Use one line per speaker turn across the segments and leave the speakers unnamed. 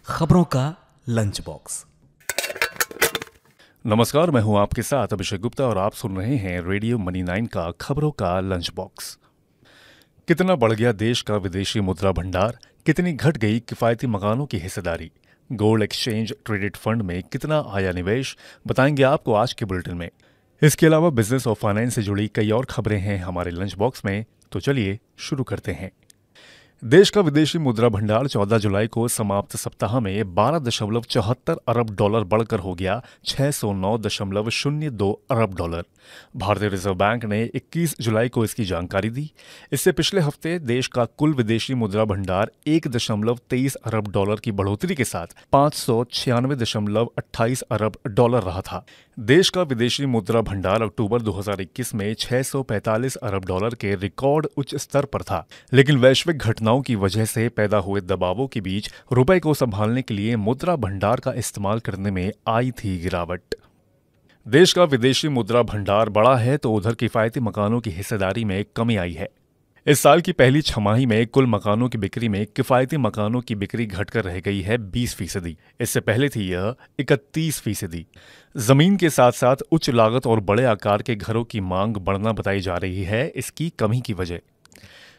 खबरों का lunch box.
नमस्कार, मैं हूं आपके साथ अभिषेक गुप्ता और आप सुन रहे हैं रेडियो मनी 9 का खबरों का लंच बॉक्स। कितना बढ़ गया देश का विदेशी मुद्रा भंडार, कितनी घट गई किफायती मकानों की हिस्सेदारी, गोल्ड एक्सचेंज ट्रेडेड फंड में कितना आया निवेश, बताएंगे आपको आज के बुलेटिन में। इसके अलावा बिजनेस और फाइनेंस से जुड़ी कई और खबरें हैं हमारे लंच बॉक्स में, तो चलिए शुरू करते हैं। देश का विदेशी मुद्रा भंडार 14 जुलाई को समाप्त सप्ताह में 12.74 अरब डॉलर बढ़कर हो गया 609.02 अरब डॉलर। भारतीय रिजर्व बैंक ने 21 जुलाई को इसकी जानकारी दी। इससे पिछले हफ्ते देश का कुल विदेशी मुद्रा भंडार 1.23 अरब डॉलर की बढ़ोतरी के साथ 596.28 अरब डॉलर रहा था। देश का विदेशी मुद्रा भंडार अक्टूबर 2021 में 645 अरब डॉलर के रिकॉर्ड उच्च स्तर पर था, लेकिन वैश्विक घटनाओं की वजह से पैदा हुए दबावों के बीच रुपए को संभालने के लिए मुद्रा भंडार का इस्तेमाल करने में आई थी गिरावट। देश का विदेशी मुद्रा भंडार बढ़ा है तो उधर किफायती मकानों की हिस्सेदारी में कमी आई है। इस साल की पहली छमाही में कुल मकानों की बिक्री में किफायती मकानों की बिक्री घटकर रह गई है 20%। इससे पहले थी यह 31%। जमीन के साथ साथ उच्च लागत और बड़े आकार के घरों की मांग बढ़ना बताई जा रही है इसकी कमी की वजह।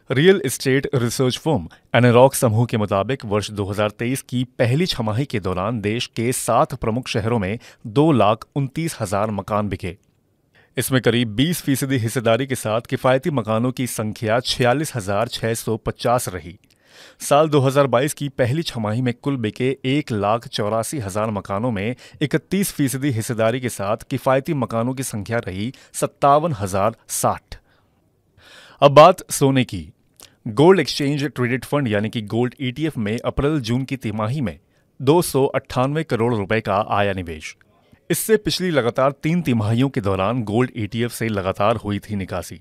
Real estate research firm Anarock समूह के मुताबिक वर्ष 2023 की पहली छमाही के दौरान देश के 7 प्रमुख शहरों में 2,29,000 मकान बिके। इसमें करीब 20% हिस्सेदारी के साथ किफायती मकानों की संख्या 46,650 रही। साल 2022 की पहली छमाही में कुल बिके 1,84,000 मकानों में 31% हिस्सेदारी के साथ किफायती मकानों की संख्या रही 57,060। अब बात सोने की। गोल्ड एक्सचेंज ट्रेडेड फंड यानी कि गोल्ड ETF में अप्रैल जून की तिमाही में 298 करोड़ रुपए का आया निवेश। इससे पिछली लगातार 3 तिमाहियों के दौरान गोल्ड ETF से लगातार हुई थी निकासी।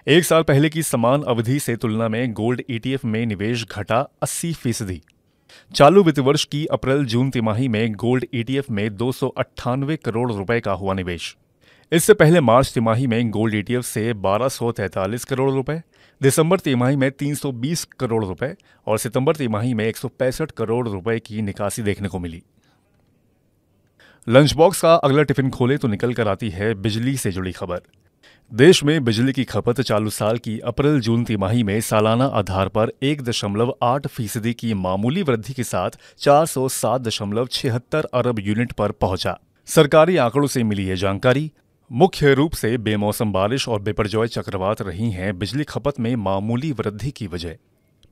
एक साल पहले की समान अवधि से तुलना में गोल्ड ETF में निवेश घटा 80%। चालू वित्त वर्ष की अप्रैल जून तिमाही में गोल्ड ETF में 298 करोड़ रुपए का हुआ निवेश। इससे पहले मार्च तिमाही में गोल्ड ETF से 1243 करोड़ रुपए, दिसंबर तिमाही में 320 करोड़ रुपए और सितंबर तिमाही में 165 करोड़ रुपए की निकासी देखने को मिली। लंच बॉक्स का अगला टिफिन खोले तो निकल कर आती है बिजली से जुड़ी खबर। देश में बिजली की खपत चालू साल की अप्रैल जून तिमाही में सालाना आधार पर 1.8% की मामूली वृद्धि के साथ 407.76 अरब यूनिट पर पहुंचा। सरकारी आंकड़ों से मिली है जानकारी। मुख्य रूप से बेमौसम बारिश और बिपरजॉय चक्रवात रही हैं बिजली खपत में मामूली वृद्धि की वजह।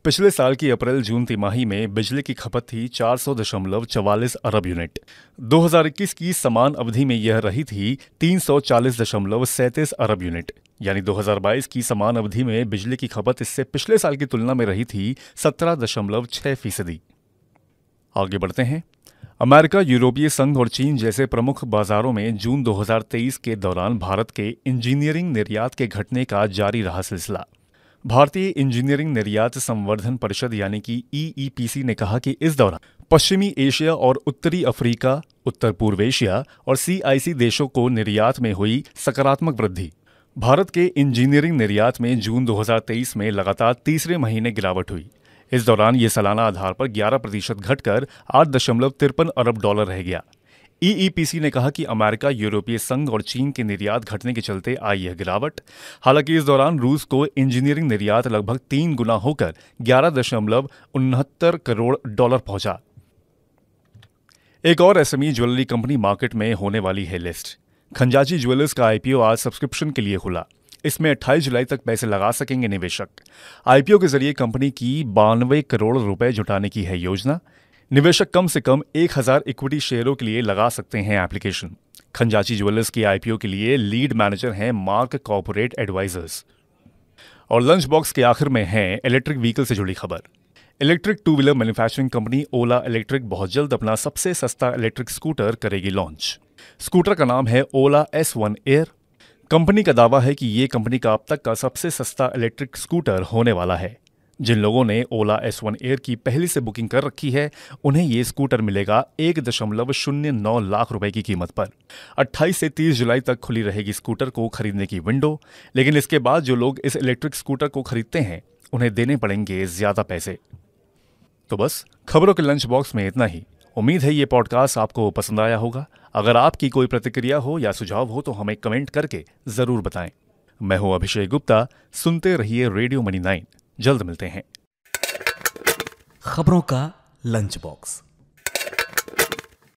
पिछले साल की अप्रैल जून तिमाही में बिजली की खपत थी 400.44 अरब यूनिट। 2021 की समान अवधि में यह रही थी 340.37 अरब यूनिट। यानी 2022 की समान अवधि में बिजली की खपत इससे पिछले साल की तुलना में रही थी 17.6%। आगे बढ़ते हैं। अमेरिका, यूरोपीय संघ और चीन जैसे प्रमुख बाजारों में जून 2023 के दौरान भारत के इंजीनियरिंग निर्यात के घटने का जारी रहा सिलसिला। भारतीय इंजीनियरिंग निर्यात संवर्धन परिषद यानी कि EEPC ने कहा कि इस दौरान पश्चिमी एशिया और उत्तरी अफ्रीका, उत्तर पूर्व एशिया और CIC देशों को निर्यात में हुई सकारात्मक वृद्धि। भारत के इंजीनियरिंग निर्यात में जून 2023 में लगातार तीसरे महीने गिरावट हुई। इस दौरान ये सालाना आधार पर 11% घटकर 8.53 अरब डॉलर रह गया। EEPC ने कहा कि अमेरिका, यूरोपीय संघ और चीन के निर्यात घटने के चलते आई यह गिरावट। हालांकि इस दौरान रूस को इंजीनियरिंग निर्यात लगभग 3 गुना होकर 11.69 करोड़ डॉलर पहुंचा। एक और SME ज्वेलरी कंपनी मार्केट में होने वाली है लिस्ट। खंजाची ज्वेलर्स का IPO आज सब्सक्रिप्शन के लिए खुला। इसमें 28 जुलाई तक पैसे लगा सकेंगे निवेशक। IPO के जरिए कंपनी की 92 करोड़ रुपए जुटाने की है योजना। निवेशक कम से कम 1000 इक्विटी शेयरों के लिए लगा सकते हैं एप्लीकेशन। खंजाची ज्वेलर्स की IPO के लिए लीड मैनेजर हैं मार्क कॉर्पोरेट एडवाइजर्स। और लंच बॉक्स के आखिर में है इलेक्ट्रिक व्हीकल से जुड़ी खबर। इलेक्ट्रिक 2 व्हीलर मैन्युफैक्चरिंग कंपनी ओला इलेक्ट्रिक बहुत जल्द अपना सबसे सस्ता इलेक्ट्रिक स्कूटर करेगी लॉन्च। स्कूटर का नाम है ओला S1 एयर। कंपनी का दावा है कि ये कंपनी का अब तक का सबसे सस्ता इलेक्ट्रिक स्कूटर होने वाला है। जिन लोगों ने ओला S1 एयर की पहले से बुकिंग कर रखी है उन्हें ये स्कूटर मिलेगा 1.09 लाख रुपए की कीमत पर। 28 से 30 जुलाई तक खुली रहेगी स्कूटर को खरीदने की विंडो, लेकिन इसके बाद जो लोग इस इलेक्ट्रिक स्कूटर को खरीदते हैं उन्हें देने पड़ेंगे ज्यादा पैसे। तो बस खबरों के लंच बॉक्स में इतना ही। उम्मीद है ये पॉडकास्ट आपको पसंद आया होगा। अगर आपकी कोई प्रतिक्रिया हो या सुझाव हो तो हमें कमेंट करके जरूर बताएं। मैं हूं अभिषेक गुप्ता, सुनते रहिए रेडियो मनी 9। जल्द मिलते हैं।
खबरों का लंच बॉक्स।